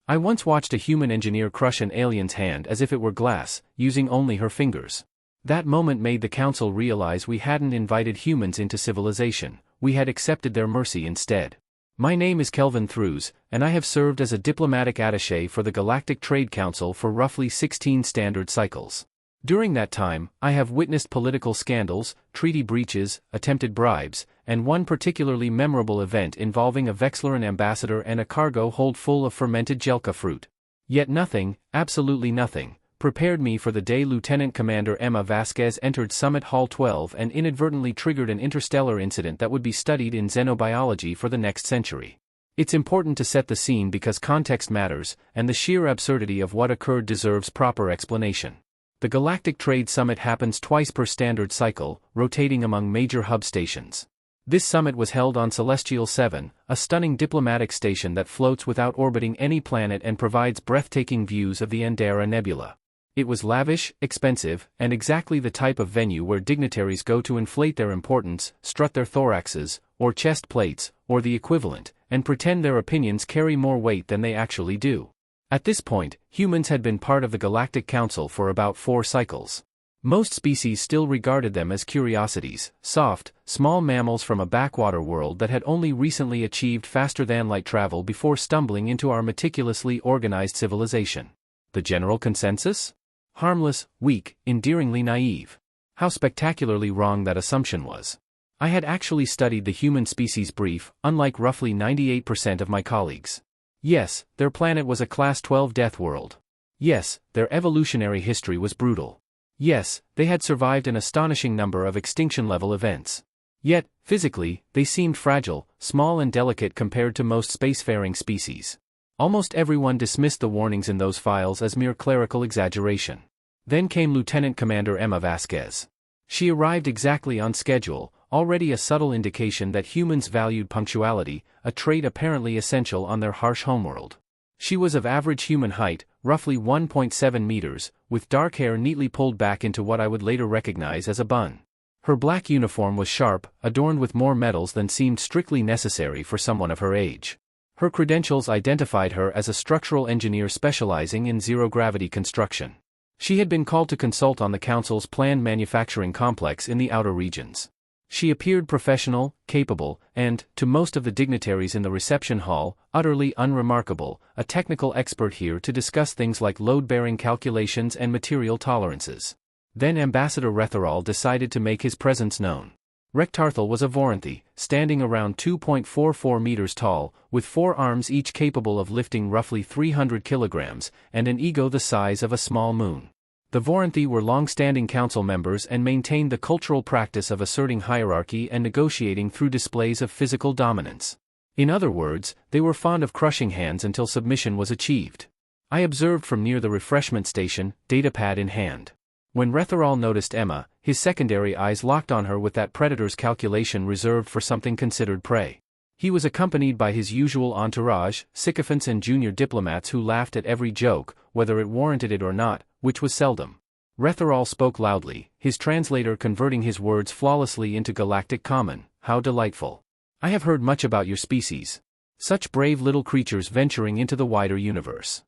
I once watched a human engineer crush an alien's hand as if it were glass, using only her fingers. That moment made the council realize we hadn't invited humans into civilization, we had accepted their mercy instead. My name is Kelvin Threws, and I have served as a diplomatic attaché for the Galactic Trade Council for roughly 16 standard cycles. During that time, I have witnessed political scandals, treaty breaches, attempted bribes, and one particularly memorable event involving a Vexleran ambassador and a cargo hold full of fermented jelka fruit. Yet nothing, absolutely nothing, prepared me for the day Lieutenant Commander Emma Vasquez entered Summit Hall 12 and inadvertently triggered an interstellar incident that would be studied in xenobiology for the next century. It's important to set the scene because context matters, and the sheer absurdity of what occurred deserves proper explanation. The Galactic Trade Summit happens twice per standard cycle, rotating among major hub stations. This summit was held on Celestial 7, a stunning diplomatic station that floats without orbiting any planet and provides breathtaking views of the Andera Nebula. It was lavish, expensive, and exactly the type of venue where dignitaries go to inflate their importance, strut their thoraxes, or chest plates, or the equivalent, and pretend their opinions carry more weight than they actually do. At this point, humans had been part of the Galactic Council for about 4 cycles. Most species still regarded them as curiosities, soft, small mammals from a backwater world that had only recently achieved faster-than-light travel before stumbling into our meticulously organized civilization. The general consensus? Harmless, weak, endearingly naive. How spectacularly wrong that assumption was. I had actually studied the human species brief, unlike roughly 98% of my colleagues. Yes, their planet was a Class 12 death world. Yes, their evolutionary history was brutal. Yes, they had survived an astonishing number of extinction-level events. Yet, physically, they seemed fragile, small and delicate compared to most spacefaring species. Almost everyone dismissed the warnings in those files as mere clerical exaggeration. Then came Lieutenant Commander Emma Vasquez. She arrived exactly on schedule, already a subtle indication that humans valued punctuality, a trait apparently essential on their harsh homeworld. She was of average human height, roughly 1.7 meters, with dark hair neatly pulled back into what I would later recognize as a bun. Her black uniform was sharp, adorned with more medals than seemed strictly necessary for someone of her age. Her credentials identified her as a structural engineer specializing in zero-gravity construction. She had been called to consult on the Council's planned manufacturing complex in the outer regions. She appeared professional, capable, and, to most of the dignitaries in the reception hall, utterly unremarkable, a technical expert here to discuss things like load-bearing calculations and material tolerances. Then Ambassador Retherall decided to make his presence known. Rektarthal was a Voranthi, standing around 2.44 meters tall, with 4 arms each capable of lifting roughly 300 kilograms, and an ego the size of a small moon. The Voranthi were long-standing council members and maintained the cultural practice of asserting hierarchy and negotiating through displays of physical dominance. In other words, they were fond of crushing hands until submission was achieved. I observed from near the refreshment station, datapad in hand. When Retherall noticed Emma, his secondary eyes locked on her with that predator's calculation reserved for something considered prey. He was accompanied by his usual entourage, sycophants and junior diplomats who laughed at every joke, whether it warranted it or not, which was seldom. Retherall spoke loudly, his translator converting his words flawlessly into galactic common. How delightful. I have heard much about your species. Such brave little creatures venturing into the wider universe.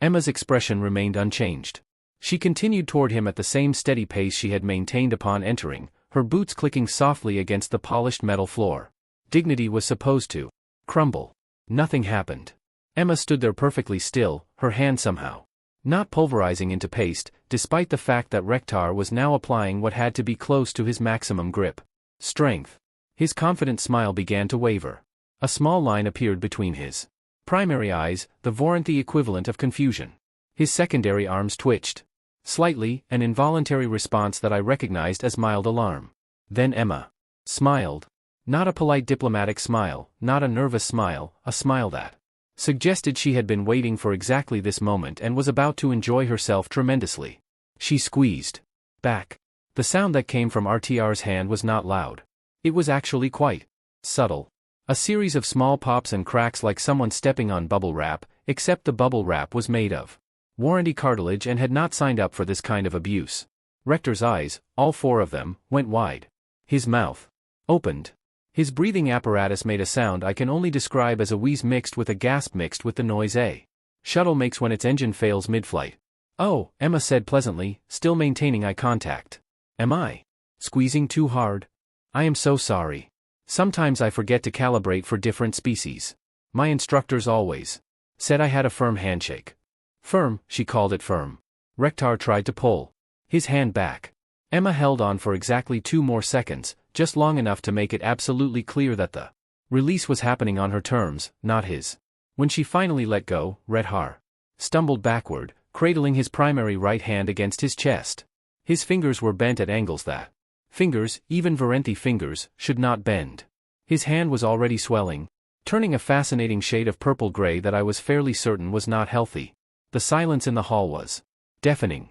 Emma's expression remained unchanged. She continued toward him at the same steady pace she had maintained upon entering, her boots clicking softly against the polished metal floor. Dignity was supposed to crumble. Nothing happened. Emma stood there perfectly still, her hand somehow not pulverizing into paste, despite the fact that Rektar was now applying what had to be close to his maximum grip. Strength. His confident smile began to waver. A small line appeared between his primary eyes, the Voranthi equivalent of confusion. His secondary arms twitched. Slightly, an involuntary response that I recognized as mild alarm. Then Emma smiled. Not a polite diplomatic smile, not a nervous smile, a smile that suggested she had been waiting for exactly this moment and was about to enjoy herself tremendously. She squeezed back. The sound that came from RTR's hand was not loud. It was actually quite subtle. A series of small pops and cracks like someone stepping on bubble wrap, except the bubble wrap was made of warranty cartilage and had not signed up for this kind of abuse. Rektar's eyes, all 4 of them, went wide. His mouth opened. His breathing apparatus made a sound I can only describe as a wheeze mixed with a gasp mixed with the noise a Shuttle makes when its engine fails mid-flight. Oh, Emma said pleasantly, still maintaining eye contact. Am I squeezing too hard? I am so sorry. Sometimes I forget to calibrate for different species. My instructors always said I had a firm handshake. Firm, she called it firm. Rektar tried to pull his hand back. Emma held on for exactly 2 more seconds, just long enough to make it absolutely clear that the release was happening on her terms, not his. When she finally let go, Rektar stumbled backward, cradling his primary right hand against his chest. His fingers were bent at angles that fingers, even Varenthi fingers, should not bend. His hand was already swelling, turning a fascinating shade of purple-gray that I was fairly certain was not healthy. The silence in the hall was deafening.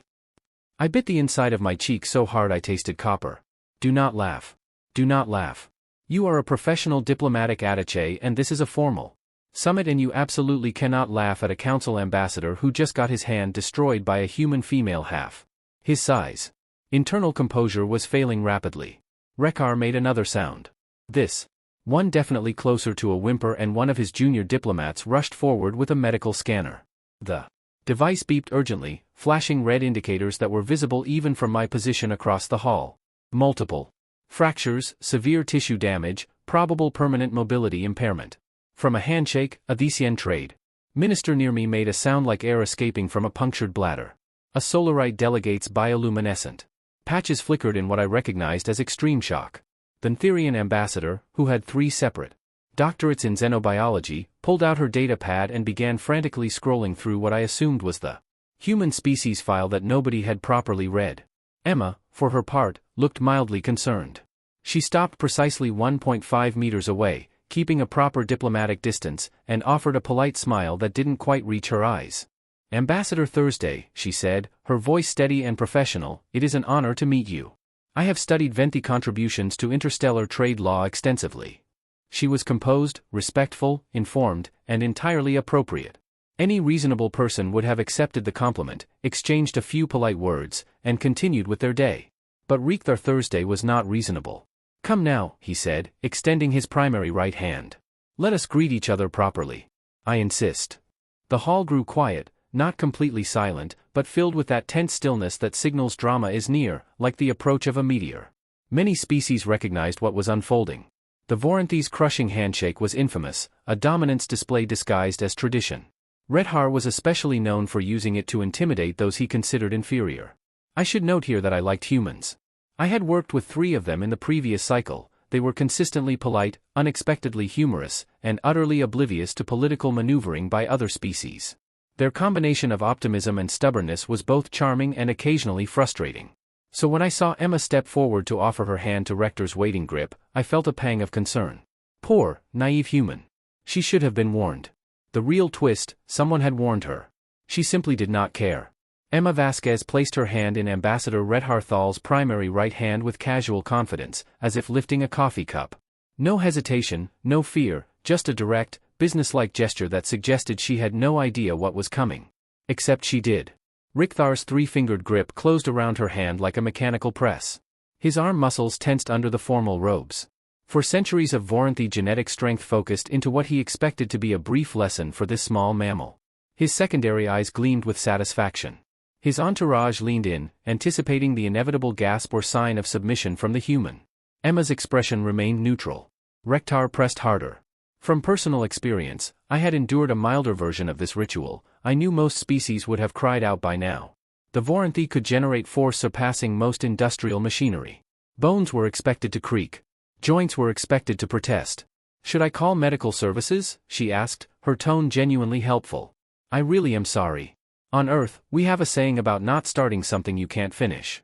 I bit the inside of my cheek so hard I tasted copper. Do not laugh. Do not laugh. You are a professional diplomatic attaché and this is a formal summit and you absolutely cannot laugh at a council ambassador who just got his hand destroyed by a human female half his size. Internal composure was failing rapidly. Rektar made another sound. This one definitely closer to a whimper, and one of his junior diplomats rushed forward with a medical scanner. The device beeped urgently, flashing red indicators that were visible even from my position across the hall. Multiple fractures, severe tissue damage, probable permanent mobility impairment. From a handshake, a Thesian trade minister near me made a sound like air escaping from a punctured bladder. A Solarite delegate's bioluminescent patches flickered in what I recognized as extreme shock. The Ntherian ambassador, who had 3 separate doctorates in xenobiology, pulled out her data pad and began frantically scrolling through what I assumed was the human species file that nobody had properly read. Emma, for her part, looked mildly concerned. She stopped precisely 1.5 meters away, keeping a proper diplomatic distance, and offered a polite smile that didn't quite reach her eyes. Ambassador Thursday, she said, her voice steady and professional, it is an honor to meet you. I have studied Venti contributions to interstellar trade law extensively. She was composed, respectful, informed, and entirely appropriate. Any reasonable person would have accepted the compliment, exchanged a few polite words, and continued with their day. But Rektar Thursday was not reasonable. Come now, he said, extending his primary right hand. Let us greet each other properly. I insist. The hall grew quiet, not completely silent, but filled with that tense stillness that signals drama is near, like the approach of a meteor. Many species recognized what was unfolding. The Voranthi's crushing handshake was infamous, a dominance display disguised as tradition. Rektar was especially known for using it to intimidate those he considered inferior. I should note here that I liked humans. I had worked with 3 of them in the previous cycle. They were consistently polite, unexpectedly humorous, and utterly oblivious to political maneuvering by other species. Their combination of optimism and stubbornness was both charming and occasionally frustrating. So when I saw Emma step forward to offer her hand to Rektar's waiting grip, I felt a pang of concern. Poor, naive human. She should have been warned. The real twist, someone had warned her. She simply did not care. Emma Vasquez placed her hand in Ambassador Rektar Thal's primary right hand with casual confidence, as if lifting a coffee cup. No hesitation, no fear, just a direct, businesslike gesture that suggested she had no idea what was coming. Except she did. Rektar's 3-fingered grip closed around her hand like a mechanical press. His arm muscles tensed under the formal robes. For centuries of Voranthi genetic strength focused into what he expected to be a brief lesson for this small mammal. His secondary eyes gleamed with satisfaction. His entourage leaned in, anticipating the inevitable gasp or sign of submission from the human. Emma's expression remained neutral. Rektar pressed harder. From personal experience, I had endured a milder version of this ritual. I knew most species would have cried out by now. The Voranthi could generate force surpassing most industrial machinery. Bones were expected to creak. Joints were expected to protest. Should I call medical services? She asked, her tone genuinely helpful. I really am sorry. On Earth, we have a saying about not starting something you can't finish.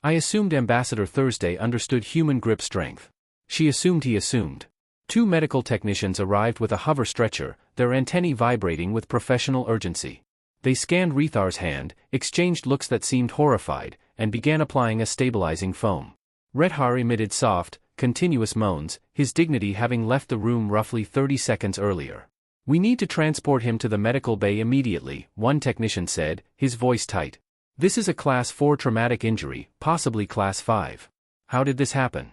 I assumed Ambassador Thursday understood human grip strength. She assumed he assumed. 2 medical technicians arrived with a hover stretcher, their antennae vibrating with professional urgency. They scanned Rektar's hand, exchanged looks that seemed horrified, and began applying a stabilizing foam. Rektar emitted soft, continuous moans, his dignity having left the room roughly 30 seconds earlier. We need to transport him to the medical bay immediately, one technician said, his voice tight. This is a Class 4 traumatic injury, possibly Class 5. How did this happen?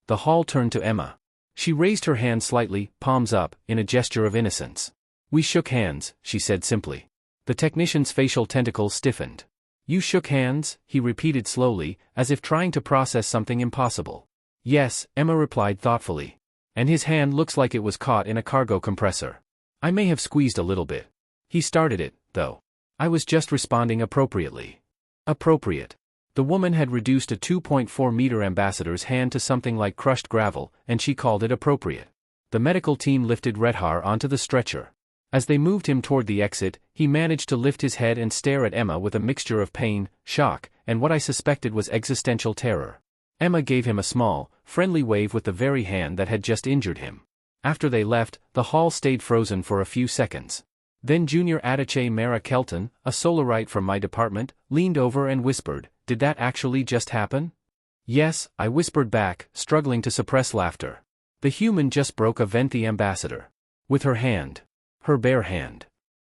The hall turned to Emma. She raised her hand slightly, palms up, in a gesture of innocence. We shook hands, she said simply. The technician's facial tentacles stiffened. You shook hands, he repeated slowly, as if trying to process something impossible. Yes, Emma replied thoughtfully. And his hand looks like it was caught in a cargo compressor. I may have squeezed a little bit. He started it, though. I was just responding appropriately. Appropriate. The woman had reduced a 2.4-meter ambassador's hand to something like crushed gravel, and she called it appropriate. The medical team lifted Redhar onto the stretcher. As they moved him toward the exit, he managed to lift his head and stare at Emma with a mixture of pain, shock, and what I suspected was existential terror. Emma gave him a small, friendly wave with the very hand that had just injured him. After they left, the hall stayed frozen for a few seconds. Then Junior Attaché Mara Kelton, a Solarite from my department, leaned over and whispered, "Did that actually just happen?" "Yes," I whispered back, struggling to suppress laughter. "The human just broke a Venthi ambassador. With her hand. Her bare hand.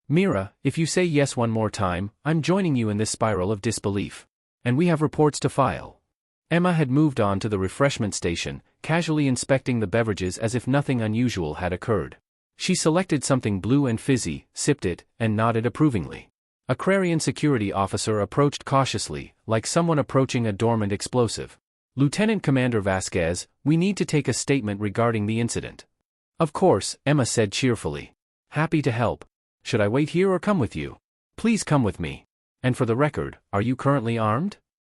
Mira, if you say yes one more time, I'm joining you in this spiral of disbelief. And we have reports to file." Emma had moved on to the refreshment station, casually inspecting the beverages as if nothing unusual had occurred. She selected something blue and fizzy, sipped it, and nodded approvingly. A Crarian security officer approached cautiously, like someone approaching a dormant explosive. "Lieutenant Commander Vasquez, we need to take a statement regarding the incident." "Of course," Emma said cheerfully. "Happy to help. Should I wait here or come with you?" "Please come with me. And for the record, are you currently armed?"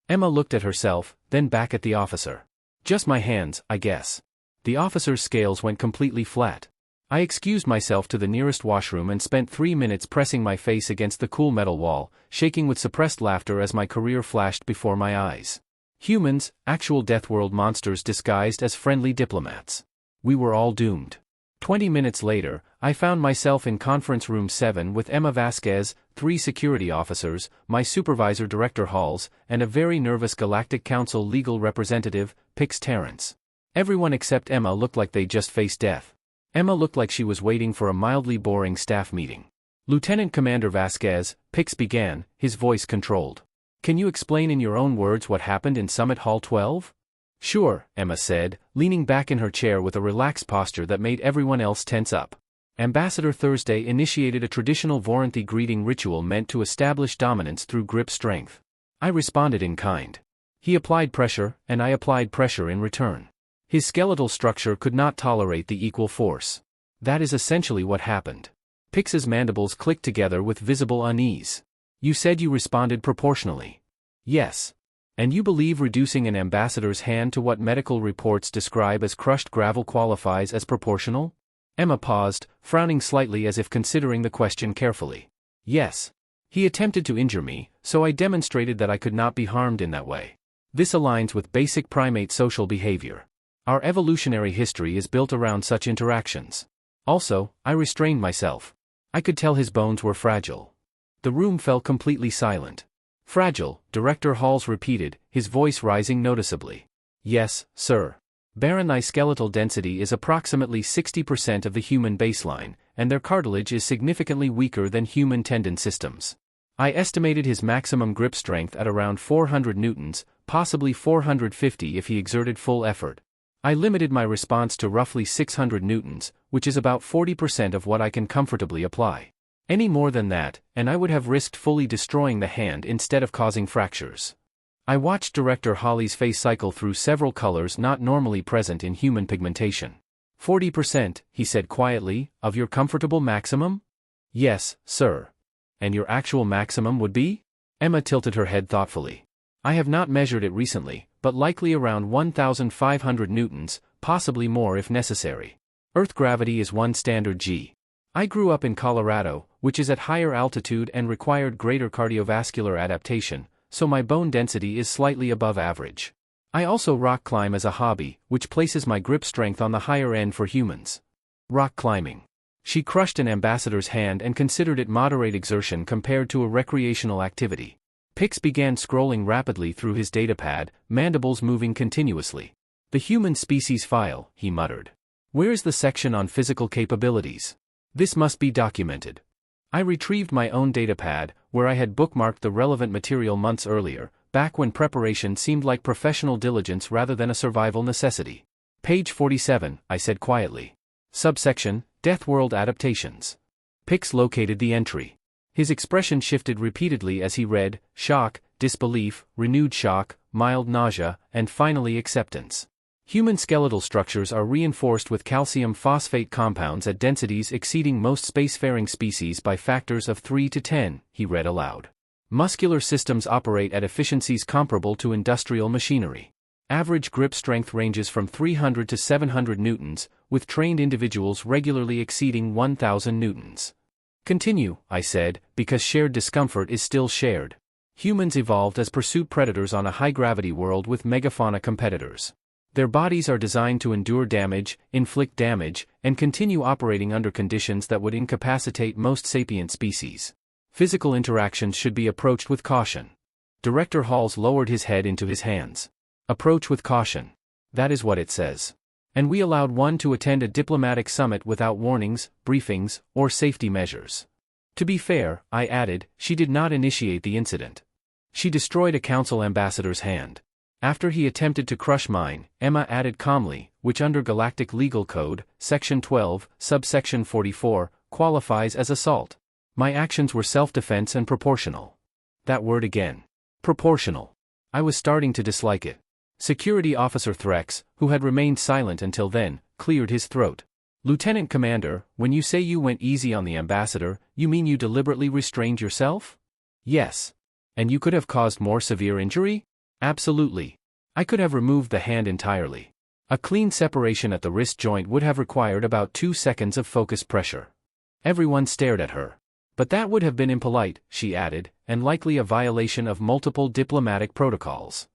Emma looked at herself, then back at the officer. "Just my hands, I guess." The officer's scales went completely flat. I excused myself to the nearest washroom and spent 3 minutes pressing my face against the cool metal wall, shaking with suppressed laughter as my career flashed before my eyes. Humans, actual Deathworld monsters disguised as friendly diplomats. We were all doomed. 20 minutes later, I found myself in conference room 7 with Emma Vasquez, 3 security officers, my supervisor Director Halls, and a very nervous Galactic Council legal representative, Pix Terrence. Everyone except Emma looked like they just faced death. Emma looked like she was waiting for a mildly boring staff meeting. "Lieutenant Commander Vasquez," Pix began, his voice controlled. "Can you explain in your own words what happened in Summit Hall 12? "Sure," Emma said, leaning back in her chair with a relaxed posture that made everyone else tense up. "Ambassador Thursday initiated a traditional Voranthi greeting ritual meant to establish dominance through grip strength. I responded in kind. He applied pressure, and I applied pressure in return. His skeletal structure could not tolerate the equal force. That is essentially what happened." Pix's mandibles clicked together with visible unease. "You said you responded proportionally." "Yes. And you believe reducing an ambassador's hand to what medical reports describe as crushed gravel qualifies as proportional?" Emma paused, frowning slightly as if considering the question carefully. "Yes. He attempted to injure me, so I demonstrated that I could not be harmed in that way. This aligns with basic primate social behavior. Our evolutionary history is built around such interactions. Also, I restrained myself. I could tell his bones were fragile." The room fell completely silent. "Fragile," Director Halls repeated, his voice rising noticeably. "Yes, sir. Baronite skeletal density is approximately 60% of the human baseline, and their cartilage is significantly weaker than human tendon systems. I estimated his maximum grip strength at around 400 newtons, possibly 450 if he exerted full effort. I limited my response to roughly 600 newtons, which is about 40% of what I can comfortably apply. Any more than that, and I would have risked fully destroying the hand instead of causing fractures." I watched Director Holly's face cycle through several colors not normally present in human pigmentation. 40%, he said quietly, "of your comfortable maximum?" "Yes, sir." "And your actual maximum would be?" Emma tilted her head thoughtfully. "I have not measured it recently, but likely around 1,500 newtons, possibly more if necessary. Earth gravity is 1 standard g. I grew up in Colorado, which is at higher altitude and required greater cardiovascular adaptation, so my bone density is slightly above average. I also rock climb as a hobby, which places my grip strength on the higher end for humans." Rock climbing. She crushed an ambassador's hand and considered it moderate exertion compared to a recreational activity. Pix began scrolling rapidly through his datapad, mandibles moving continuously. "The human species file," he muttered. "Where's the section on physical capabilities? This must be documented." I retrieved my own datapad, where I had bookmarked the relevant material months earlier, back when preparation seemed like professional diligence rather than a survival necessity. "Page 47, I said quietly. "Subsection, Deathworld Adaptations." Pix located the entry. His expression shifted repeatedly as he read: shock, disbelief, renewed shock, mild nausea, and finally acceptance. Human skeletal structures are reinforced with calcium phosphate compounds at densities exceeding most spacefaring species by factors of 3 to 10, he read aloud. Muscular systems operate at efficiencies comparable to industrial machinery. Average grip strength ranges from 300 to 700 newtons, with trained individuals regularly exceeding 1,000 newtons. Continue, I said, because shared discomfort is still shared. Humans evolved as pursuit predators on a high-gravity world with megafauna competitors. Their bodies are designed to endure damage, inflict damage, and continue operating under conditions that would incapacitate most sapient species. Physical interactions should be approached with caution. Director Halls lowered his head into his hands. Approach with caution. That is what it says. And we allowed one to attend a diplomatic summit without warnings, briefings, or safety measures. To be fair, I added, she did not initiate the incident. She destroyed a council ambassador's hand. After he attempted to crush mine, Emma added calmly, which under Galactic Legal Code, Section 12, subsection 44, qualifies as assault. My actions were self-defense and proportional. That word again. Proportional. I was starting to dislike it. Security Officer Threx, who had remained silent until then, cleared his throat. Lieutenant Commander, when you say you went easy on the ambassador, you mean you deliberately restrained yourself? Yes. And you could have caused more severe injury? Absolutely. I could have removed the hand entirely. A clean separation at the wrist joint would have required about 2 seconds of focused pressure. Everyone stared at her. But that would have been impolite, she added, and likely a violation of multiple diplomatic protocols.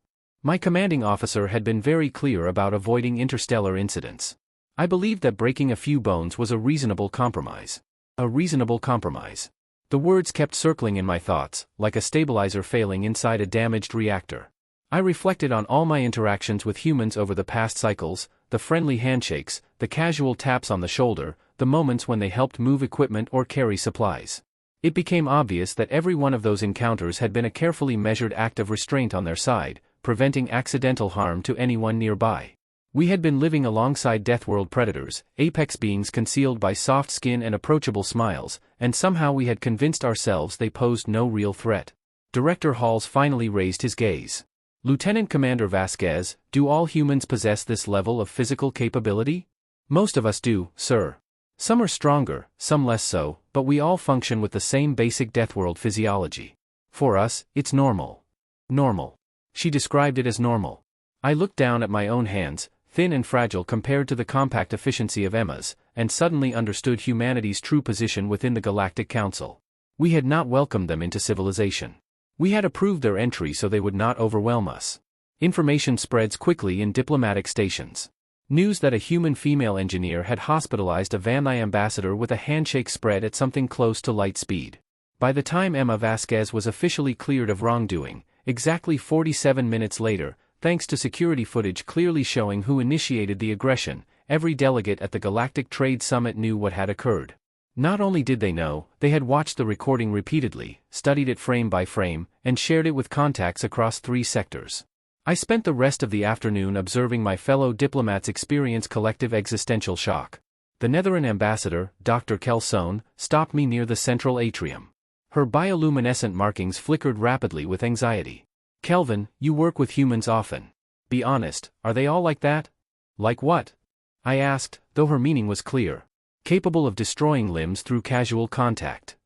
My commanding officer had been very clear about avoiding interstellar incidents. I believed that breaking a few bones was a reasonable compromise. A reasonable compromise. The words kept circling in my thoughts, like a stabilizer failing inside a damaged reactor. I reflected on all my interactions with humans over the past cycles, the friendly handshakes, the casual taps on the shoulder, the moments when they helped move equipment or carry supplies. It became obvious that every one of those encounters had been a carefully measured act of restraint on their side, preventing accidental harm to anyone nearby. We had been living alongside Deathworld predators, apex beings concealed by soft skin and approachable smiles, and somehow we had convinced ourselves they posed no real threat. Director Halls finally raised his gaze. Lieutenant Commander Vasquez, do all humans possess this level of physical capability? Most of us do, sir. Some are stronger, some less so, but we all function with the same basic Deathworld physiology. For us, it's normal. Normal. She described it as normal. I looked down at my own hands, thin and fragile compared to the compact efficiency of Emma's, and suddenly understood humanity's true position within the Galactic Council. We had not welcomed them into civilization. We had approved their entry so they would not overwhelm us. Information spreads quickly in diplomatic stations. News that a human female engineer had hospitalized a Vanli ambassador with a handshake spread at something close to light speed. By the time Emma Vasquez was officially cleared of wrongdoing, exactly 47 minutes later, thanks to security footage clearly showing who initiated the aggression, every delegate at the Galactic Trade Summit knew what had occurred. Not only did they know, they had watched the recording repeatedly, studied it frame by frame, and shared it with contacts across 3 sectors. I spent the rest of the afternoon observing my fellow diplomats experience collective existential shock. The Netheran ambassador, Dr. Kelsohn, stopped me near the central atrium. Her bioluminescent markings flickered rapidly with anxiety. Kelvin, you work with humans often. Be honest, are they all like that? Like what? I asked, though her meaning was clear. Capable of destroying limbs through casual contact.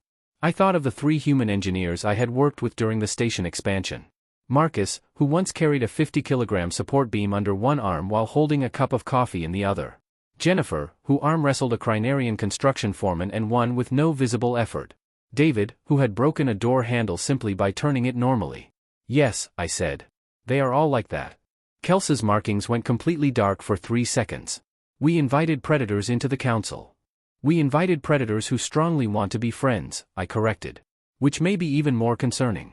I thought of the 3 human engineers I had worked with during the station expansion. Marcus, who once carried a 50-kilogram support beam under one arm while holding a cup of coffee in the other. Jennifer, who arm-wrestled a Crinarian construction foreman and won with no visible effort. David, who had broken a door handle simply by turning it normally. Yes, I said. They are all like that. Kels's markings went completely dark for 3 seconds. We invited predators into the council. We invited predators who strongly want to be friends, I corrected. Which may be even more concerning.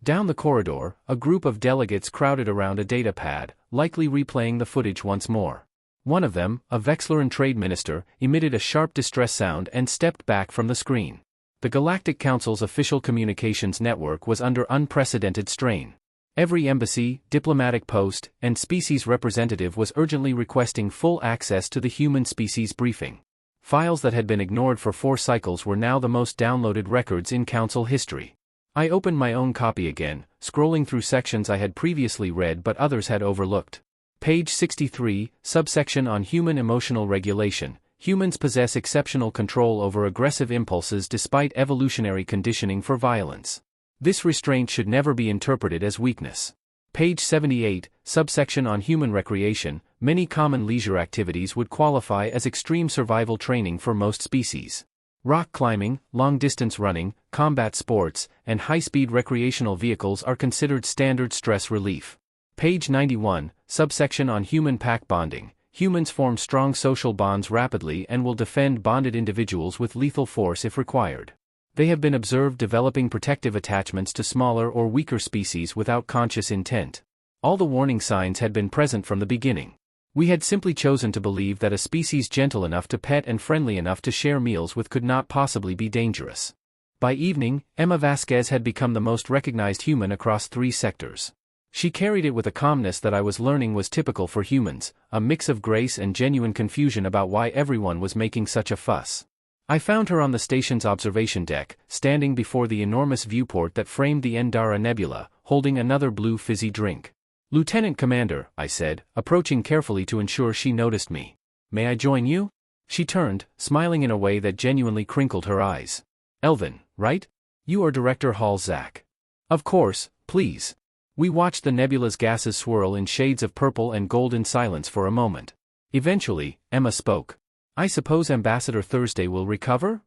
Down the corridor, a group of delegates crowded around a data pad, likely replaying the footage once more. One of them, a Vexleran trade minister, emitted a sharp distress sound and stepped back from the screen. The Galactic Council's official communications network was under unprecedented strain. Every embassy, diplomatic post, and species representative was urgently requesting full access to the human species briefing. Files that had been ignored for 4 cycles were now the most downloaded records in Council history. I opened my own copy again, scrolling through sections I had previously read but others had overlooked. Page 63, subsection on human emotional regulation. Humans possess exceptional control over aggressive impulses despite evolutionary conditioning for violence. This restraint should never be interpreted as weakness. Page 78, subsection on human recreation. Many common leisure activities would qualify as extreme survival training for most species. Rock climbing, long-distance running, combat sports, and high-speed recreational vehicles are considered standard stress relief. Page 91, subsection on human pack bonding. Humans form strong social bonds rapidly and will defend bonded individuals with lethal force if required. They have been observed developing protective attachments to smaller or weaker species without conscious intent. All the warning signs had been present from the beginning. We had simply chosen to believe that a species gentle enough to pet and friendly enough to share meals with could not possibly be dangerous. By evening, Emma Vasquez had become the most recognized human across 3 sectors. She carried it with a calmness that I was learning was typical for humans, a mix of grace and genuine confusion about why everyone was making such a fuss. I found her on the station's observation deck, standing before the enormous viewport that framed the Endara Nebula, holding another blue fizzy drink. "Lieutenant Commander," I said, approaching carefully to ensure she noticed me. "May I join you?" She turned, smiling in a way that genuinely crinkled her eyes. "Elvin, right? You are Director Hall Zach." "Of course, please." We watched the nebula's gases swirl in shades of purple and gold in silence for a moment. Eventually, Emma spoke. "I suppose Ambassador Thursday will recover?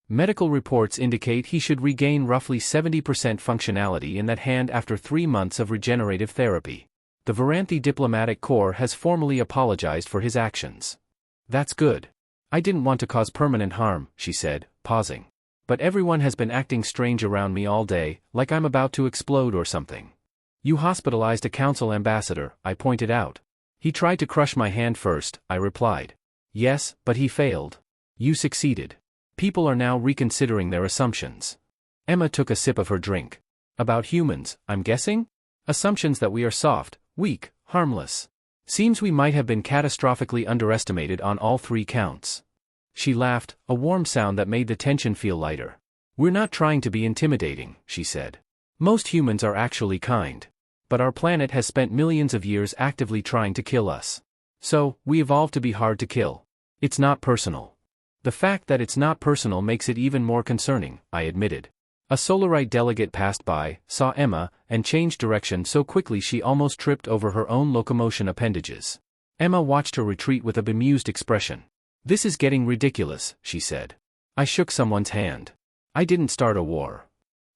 Medical reports indicate he should regain roughly 70% functionality in that hand after 3 months of regenerative therapy. The Varanthi Diplomatic Corps has formally apologized for his actions." "That's good. I didn't want to cause permanent harm," she said, pausing. "But everyone has been acting strange around me all day, like I'm about to explode or something." "You hospitalized a council ambassador," I pointed out. "He tried to crush my hand first," I replied. "Yes, but he failed. You succeeded. People are now reconsidering their assumptions." Emma took a sip of her drink. "About humans, I'm guessing? Assumptions that we are soft, weak, harmless. Seems we might have been catastrophically underestimated on all 3 counts." She laughed, a warm sound that made the tension feel lighter. "We're not trying to be intimidating," she said. "Most humans are actually kind. But our planet has spent millions of years actively trying to kill us. So, we evolved to be hard to kill. It's not personal." "The fact that it's not personal makes it even more concerning," I admitted. A Solarite delegate passed by, saw Emma, and changed direction so quickly she almost tripped over her own locomotion appendages. Emma watched her retreat with a bemused expression. "This is getting ridiculous," she said. I shook someone's hand. "I didn't start a war."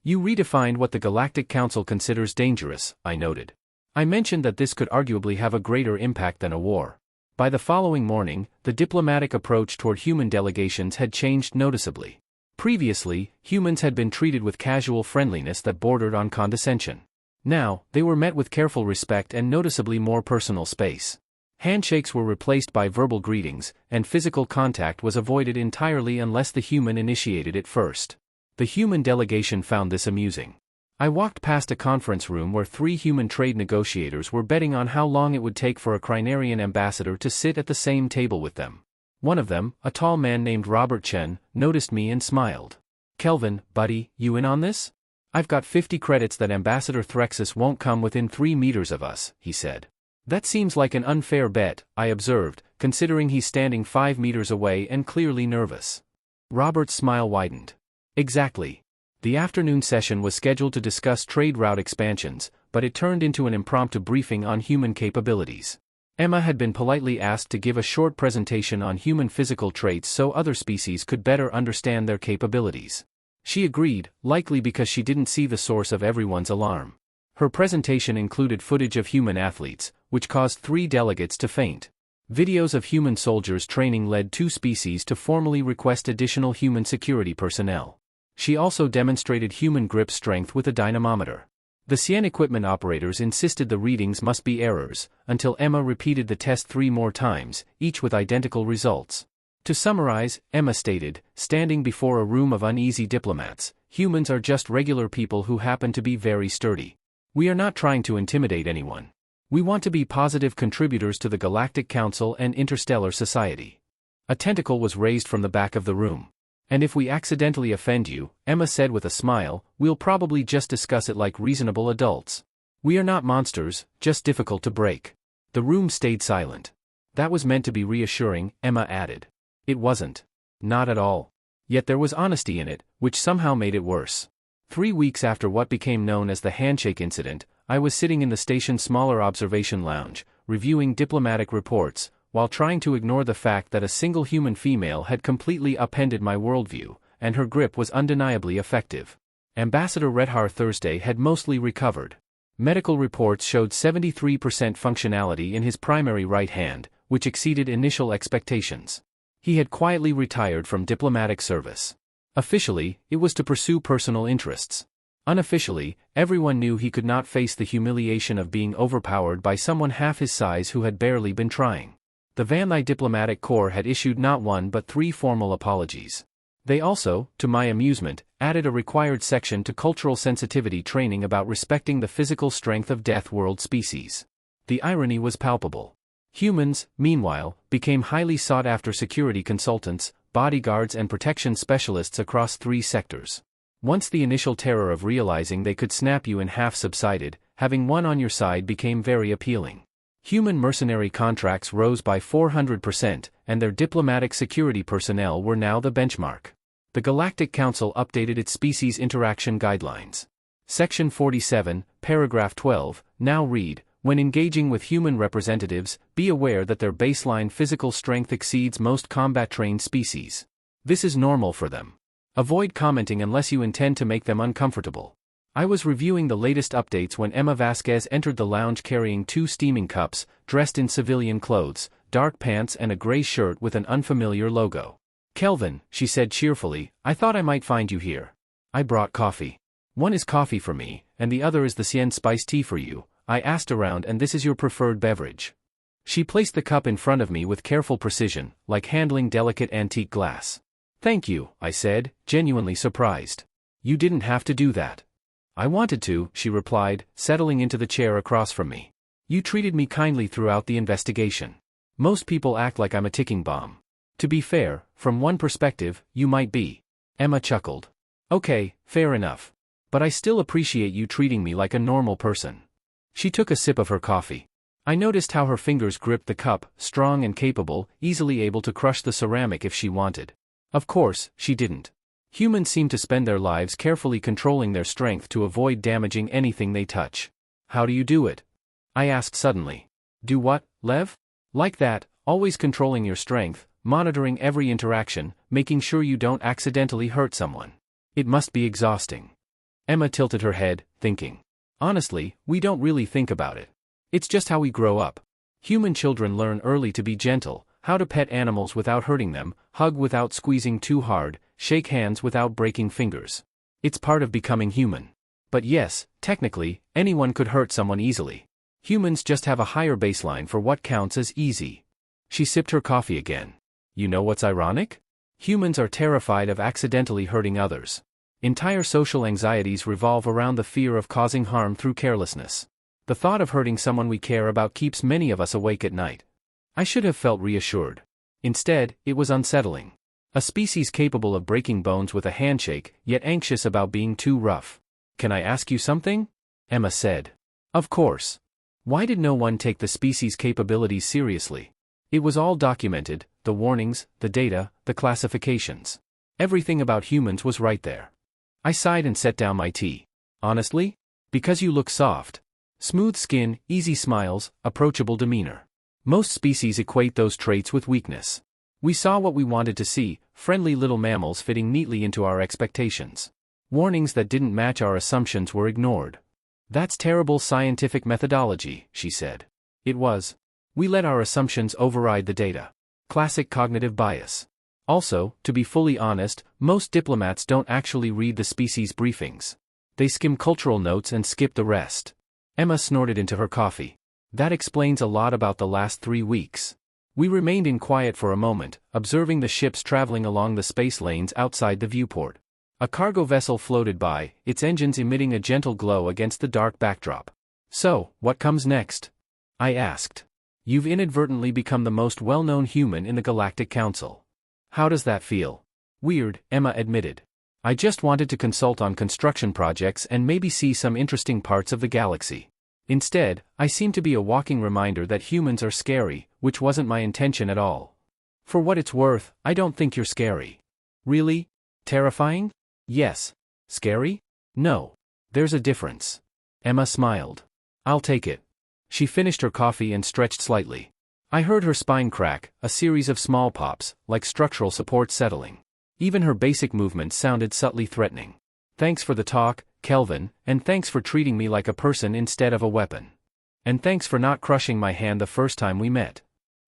"You redefined what the Galactic Council considers dangerous," I noted. I mentioned that this could arguably have a greater impact than a war. By the following morning, the diplomatic approach toward human delegations had changed noticeably. Previously, humans had been treated with casual friendliness that bordered on condescension. Now, they were met with careful respect and noticeably more personal space. Handshakes were replaced by verbal greetings, and physical contact was avoided entirely unless the human initiated it first. The human delegation found this amusing. I walked past a conference room where 3 human trade negotiators were betting on how long it would take for a Crinarian ambassador to sit at the same table with them. One of them, a tall man named Robert Chen, noticed me and smiled. "Kelvin, buddy, you in on this? I've got 50 credits that Ambassador Threxus won't come within 3 meters of us," he said. "That seems like an unfair bet," I observed, considering he's standing 5 meters away and clearly nervous. Robert's smile widened. "Exactly. The afternoon session was scheduled to discuss trade route expansions, but it turned into an impromptu briefing on human capabilities. Emma had been politely asked to give a short presentation on human physical traits so other species could better understand their capabilities. She agreed, likely because she didn't see the source of everyone's alarm. Her presentation included footage of human athletes, which caused 3 delegates to faint. Videos of human soldiers training led 2 species to formally request additional human security personnel. She also demonstrated human grip strength with a dynamometer. The Cien equipment operators insisted the readings must be errors, until Emma repeated the test 3 more times, each with identical results. To summarize, Emma stated, standing before a room of uneasy diplomats, humans are just regular people who happen to be very sturdy. We are not trying to intimidate anyone. We want to be positive contributors to the Galactic Council and interstellar society. A tentacle was raised from the back of the room. And if we accidentally offend you, Emma said with a smile, we'll probably just discuss it like reasonable adults. We are not monsters, just difficult to break. The room stayed silent. That was meant to be reassuring, Emma added. It wasn't. Not at all. Yet there was honesty in it, which somehow made it worse. 3 weeks after what became known as the Handshake incident, I was sitting in the station's smaller observation lounge, reviewing diplomatic reports, while trying to ignore the fact that a single human female had completely upended my worldview, and her grip was undeniably effective. Ambassador Redhar Thursday had mostly recovered. Medical reports showed 73% functionality in his primary right hand, which exceeded initial expectations. He had quietly retired from diplomatic service. Officially, it was to pursue personal interests. Unofficially, everyone knew he could not face the humiliation of being overpowered by someone half his size who had barely been trying. The Van Thai Diplomatic Corps had issued not 1 but 3 formal apologies. They also, to my amusement, added a required section to cultural sensitivity training about respecting the physical strength of Death World species. The irony was palpable. Humans, meanwhile, became highly sought-after security consultants, bodyguards and protection specialists across 3 sectors. Once the initial terror of realizing they could snap you in half subsided, having one on your side became very appealing. Human mercenary contracts rose by 400%, and their diplomatic security personnel were now the benchmark. The Galactic Council updated its species interaction guidelines. Section 47, paragraph 12, now read, when engaging with human representatives, be aware that their baseline physical strength exceeds most combat-trained species. This is normal for them. Avoid commenting unless you intend to make them uncomfortable. I was reviewing the latest updates when Emma Vasquez entered the lounge carrying 2 steaming cups, dressed in civilian clothes, dark pants and a gray shirt with an unfamiliar logo. Kelvin, she said cheerfully, I thought I might find you here. I brought coffee. One is coffee for me, and the other is the Cien spice tea for you. I asked around and this is your preferred beverage. She placed the cup in front of me with careful precision, like handling delicate antique glass. Thank you, I said, genuinely surprised. You didn't have to do that. I wanted to, she replied, settling into the chair across from me. You treated me kindly throughout the investigation. Most people act like I'm a ticking bomb. To be fair, from one perspective, you might be. Emma chuckled. Okay, fair enough. But I still appreciate you treating me like a normal person. She took a sip of her coffee. I noticed how her fingers gripped the cup, strong and capable, easily able to crush the ceramic if she wanted. Of course, she didn't. Humans seem to spend their lives carefully controlling their strength to avoid damaging anything they touch. How do you do it? I asked suddenly. Do what, Lev? Like that, always controlling your strength, monitoring every interaction, making sure you don't accidentally hurt someone. It must be exhausting. Emma tilted her head, thinking. Honestly, we don't really think about it. It's just how we grow up. Human children learn early to be gentle, how to pet animals without hurting them, hug without squeezing too hard, shake hands without breaking fingers. It's part of becoming human. But yes, technically, anyone could hurt someone easily. Humans just have a higher baseline for what counts as easy. She sipped her coffee again. You know what's ironic? Humans are terrified of accidentally hurting others. Entire social anxieties revolve around the fear of causing harm through carelessness. The thought of hurting someone we care about keeps many of us awake at night. I should have felt reassured. Instead, it was unsettling. A species capable of breaking bones with a handshake, yet anxious about being too rough. Can I ask you something? Emma said. Of course. Why did no one take the species' capabilities seriously? It was all documented, the warnings, the data, the classifications. Everything about humans was right there. I sighed and set down my tea. Honestly? Because you look soft. Smooth skin, easy smiles, approachable demeanor. Most species equate those traits with weakness. We saw what we wanted to see, friendly little mammals fitting neatly into our expectations. Warnings that didn't match our assumptions were ignored. That's terrible scientific methodology, she said. It was. We let our assumptions override the data. Classic cognitive bias. Also, to be fully honest, most diplomats don't actually read the species briefings. They skim cultural notes and skip the rest. Emma snorted into her coffee. That explains a lot about the last 3 weeks. We remained in quiet for a moment, observing the ships traveling along the space lanes outside the viewport. A cargo vessel floated by, its engines emitting a gentle glow against the dark backdrop. So, what comes next? I asked. You've inadvertently become the most well-known human in the Galactic Council. How does that feel? Weird, Emma admitted. I just wanted to consult on construction projects and maybe see some interesting parts of the galaxy. Instead, I seem to be a walking reminder that humans are scary, which wasn't my intention at all. For what it's worth, I don't think you're scary. Really? Terrifying? Yes. Scary? No. There's a difference. Emma smiled. I'll take it. She finished her coffee and stretched slightly. I heard her spine crack, a series of small pops, like structural support settling. Even her basic movements sounded subtly threatening. Thanks for the talk, Kelvin, and thanks for treating me like a person instead of a weapon. And thanks for not crushing my hand the first time we met.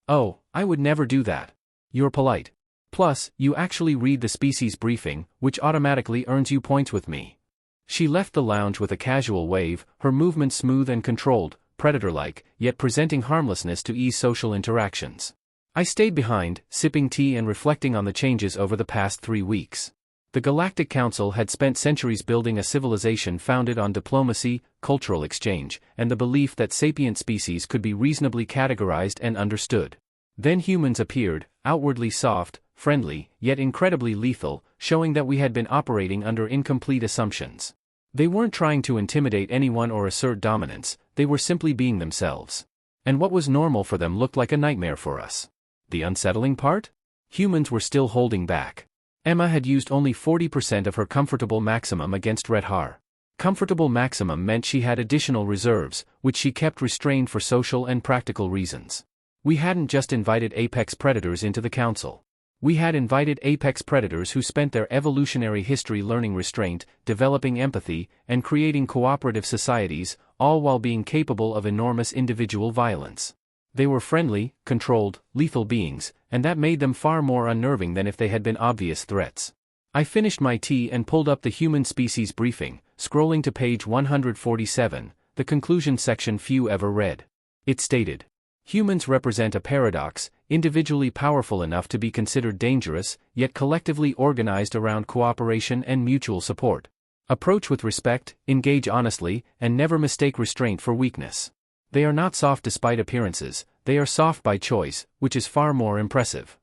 Oh, I would never do that. You're polite. Plus, you actually read the species briefing, which automatically earns you points with me. She left the lounge with a casual wave, her movements smooth and controlled, predator-like, yet presenting harmlessness to ease social interactions. I stayed behind, sipping tea and reflecting on the changes over the past 3 weeks. The Galactic Council had spent centuries building a civilization founded on diplomacy, cultural exchange, and the belief that sapient species could be reasonably categorized and understood. Then humans appeared, outwardly soft, friendly, yet incredibly lethal, showing that we had been operating under incomplete assumptions. They weren't trying to intimidate anyone or assert dominance, they were simply being themselves. And what was normal for them looked like a nightmare for us. The unsettling part? Humans were still holding back. Emma had used only 40% of her comfortable maximum against Red Har. Comfortable maximum meant she had additional reserves, which she kept restrained for social and practical reasons. We hadn't just invited apex predators into the council. We had invited apex predators who spent their evolutionary history learning restraint, developing empathy, and creating cooperative societies, all while being capable of enormous individual violence. They were friendly, controlled, lethal beings, and that made them far more unnerving than if they had been obvious threats. I finished my tea and pulled up the human species briefing, scrolling to page 147, the conclusion section few ever read. It stated, humans represent a paradox, individually powerful enough to be considered dangerous, yet collectively organized around cooperation and mutual support. Approach with respect, engage honestly, and never mistake restraint for weakness. They are not soft despite appearances, they are soft by choice, which is far more impressive.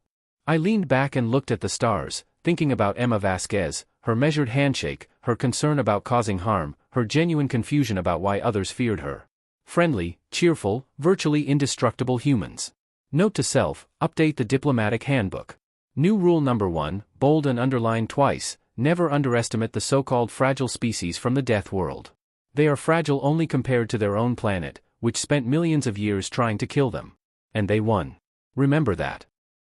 I leaned back and looked at the stars, thinking about Emma Vasquez, her measured handshake, her concern about causing harm, her genuine confusion about why others feared her. Friendly, cheerful, virtually indestructible humans. Note to self, update the diplomatic handbook. New rule number 1, bold and underlined twice, never underestimate the so-called fragile species from the death world. They are fragile only compared to their own planet, which spent millions of years trying to kill them. And they won. Remember that.